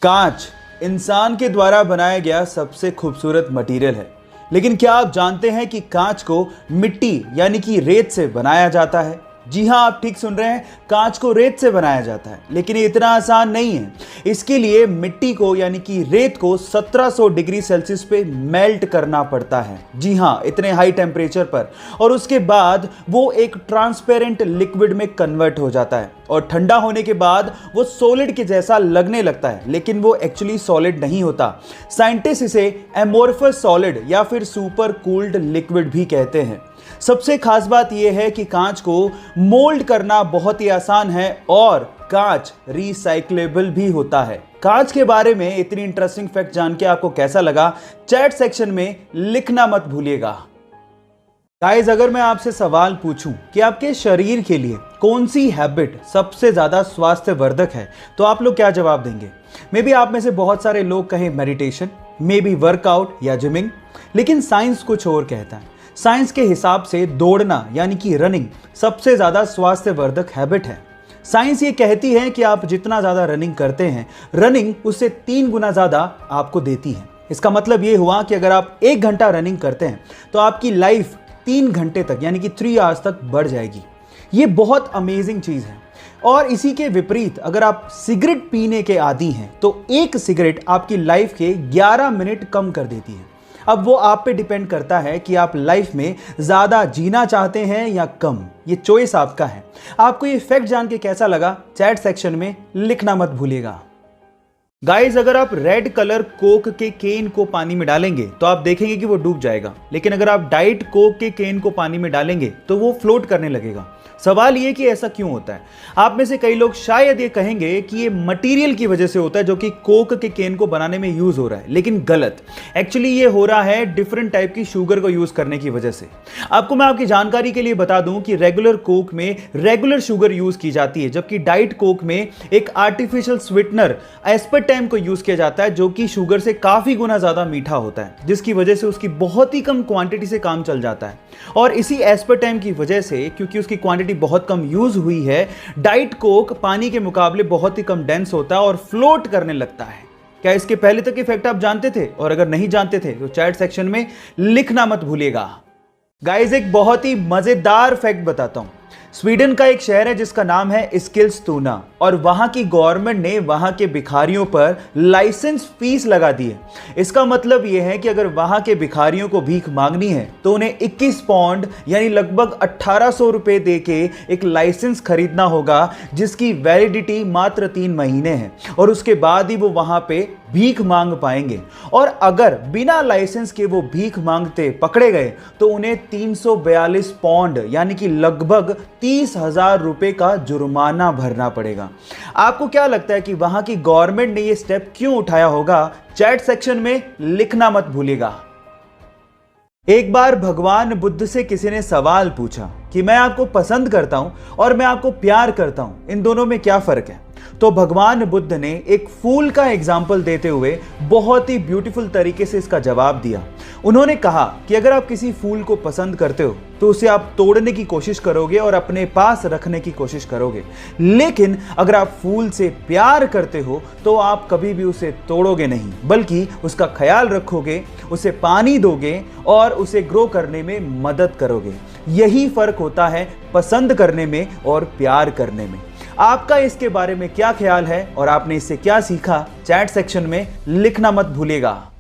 कांच इंसान के द्वारा बनाया गया सबसे खूबसूरत मटेरियल है। लेकिन क्या आप जानते हैं कि कांच को मिट्टी यानी कि रेत से बनाया जाता है? जी हां, आप ठीक सुन रहे हैं, कांच को रेत से बनाया जाता है। लेकिन ये इतना आसान नहीं है। इसके लिए मिट्टी को यानी कि रेत को 1700 डिग्री सेल्सियस पे मेल्ट करना पड़ता है। जी हां, इतने हाई टेम्परेचर पर। और उसके बाद वो एक ट्रांसपेरेंट लिक्विड में कन्वर्ट हो जाता है और ठंडा होने के बाद वो सॉलिड के जैसा लगने लगता है, लेकिन वो एक्चुअली सॉलिड नहीं होता। साइंटिस्ट इसे एमोर्फस सॉलिड या फिर सुपर कूल्ड लिक्विड भी कहते हैं। सबसे खास बात यह है कि कांच को मोल्ड करना बहुत ही आसान है और कांच रिसाइक्लेबल भी होता है। कांच के बारे में इतनी इंटरेस्टिंग फैक्ट जान के आपको कैसा लगा, चैट सेक्शन में लिखना मत भूलिएगा। गाइस, अगर मैं आपसे सवाल पूछूं कि आपके शरीर के लिए कौन सी हैबिट सबसे ज्यादा स्वास्थ्यवर्धक है, तो आप लोग क्या जवाब देंगे? मे बी आप में से बहुत सारे लोग कहें मेडिटेशन, मे बी वर्कआउट या जिमिंग, लेकिन साइंस कुछ और कहता है। साइंस के हिसाब से दौड़ना यानी कि रनिंग सबसे ज्यादा स्वास्थ्यवर्धक हैबिट है। साइंस ये कहती है कि आप जितना ज्यादा रनिंग करते हैं, रनिंग उससे 3 गुना ज्यादा आपको देती है। इसका मतलब ये हुआ कि अगर आप 1 घंटा रनिंग करते हैं तो आपकी लाइफ 3 घंटे तक यानी कि 3 आवर्स तक बढ़ जाएगी। ये बहुत अमेजिंग चीज है। और इसी के विपरीत अगर आप सिगरेट पीने के आदी हैं तो एक सिगरेट आपकी लाइफ के 11 मिनट कम कर देती है। अब वो आप पे डिपेंड करता है कि आप लाइफ में ज्यादा जीना चाहते हैं या कम। ये चॉइस आपका है। आपको ये फैक्ट जान के कैसा लगा, चैट सेक्शन में लिखना मत भूलिएगा। गाइस, अगर आप रेड कलर कोक के केन को पानी में डालेंगे तो आप देखेंगे कि वो डूब जाएगा, लेकिन अगर आप डाइट कोक के केन को पानी में डालेंगे तो वो फ्लोट करने लगेगा। सवाल ये कि ऐसा क्यों होता है? आप में से कई लोग शायद ये कहेंगे कि ये मटेरियल की वजह से होता है जो कि कोक के केन को बनाने में यूज हो रहा है, लेकिन गलत। एक्चुअली ये हो रहा है डिफरेंट टाइप की शुगर को यूज करने की वजह से। आपको मैं आपकी जानकारी के लिए बता दूं कि रेगुलर कोक में रेगुलर शुगर यूज की जाती है, जबकि डाइट कोक में एक आर्टिफिशियल स्वीटनर एस्पर्टेम को यूज किया जाता है जो कि शुगर से काफी गुना ज्यादा मीठा होता है, जिसकी वजह से उसकी बहुत ही कम क्वांटिटी से काम चल जाता है। और इसी एस्पर्टेम की वजह से, क्योंकि उसकी क्वांटिटी बहुत कम यूज हुई है, डाइट कोक पानी के मुकाबले बहुत ही कम डेंस होता है और फ्लोट करने लगता है। क्या इसके पहले तक के फैक्ट आप जानते थे? और अगर नहीं जानते थे तो चैट सेक्शन में लिखना मत भूलिएगा। गाइस, एक बहुत ही मजेदार फैक्ट बताता हूं। स्वीडन का एक शहर है जिसका नाम है स्किल्सतुना, और वहां की गवर्नमेंट ने वहां के भिखारियों पर लाइसेंस फीस लगा दी है। इसका मतलब यह है कि अगर वहां के भिखारियों को भीख मांगनी है तो उन्हें 21 पाउंड यानी लगभग 1800 रुपए दे के एक लाइसेंस खरीदना होगा, जिसकी वैलिडिटी मात्र 3 महीने है, और उसके बाद ही वो वहां पे भीख मांग पाएंगे। और अगर बिना लाइसेंस के वो भीख मांगते पकड़े गए तो उन्हें 342 पाउंड यानी कि लगभग 30,000 रुपए का जुर्माना भरना पड़ेगा। आपको क्या लगता है कि वहां की गवर्नमेंट ने ये स्टेप क्यों उठाया होगा? चैट सेक्शन में लिखना मत भूलिएगा। एक बार भगवान बुद्ध से किसी ने सवाल पूछा कि मैं आपको पसंद करता हूं और मैं आपको प्यार करता हूं, इन दोनों में क्या फर्क है? तो भगवान बुद्ध ने एक फूल का एग्जाम्पल देते हुए बहुत ही ब्यूटीफुल तरीके से इसका जवाब दिया। उन्होंने कहा कि अगर आप किसी फूल को पसंद करते हो तो उसे आप तोड़ने की कोशिश करोगे और अपने पास रखने की कोशिश करोगे, लेकिन अगर आप फूल से प्यार करते हो तो आप कभी भी उसे तोड़ोगे नहीं, बल्कि उसका ख्याल रखोगे, उसे पानी दोगे और उसे ग्रो करने में मदद करोगे। यही फर्क होता है पसंद करने में और प्यार करने में। आपका इसके बारे में क्या ख्याल है और आपने इससे क्या सीखा? चैट सेक्शन में लिखना मत भूलिएगा।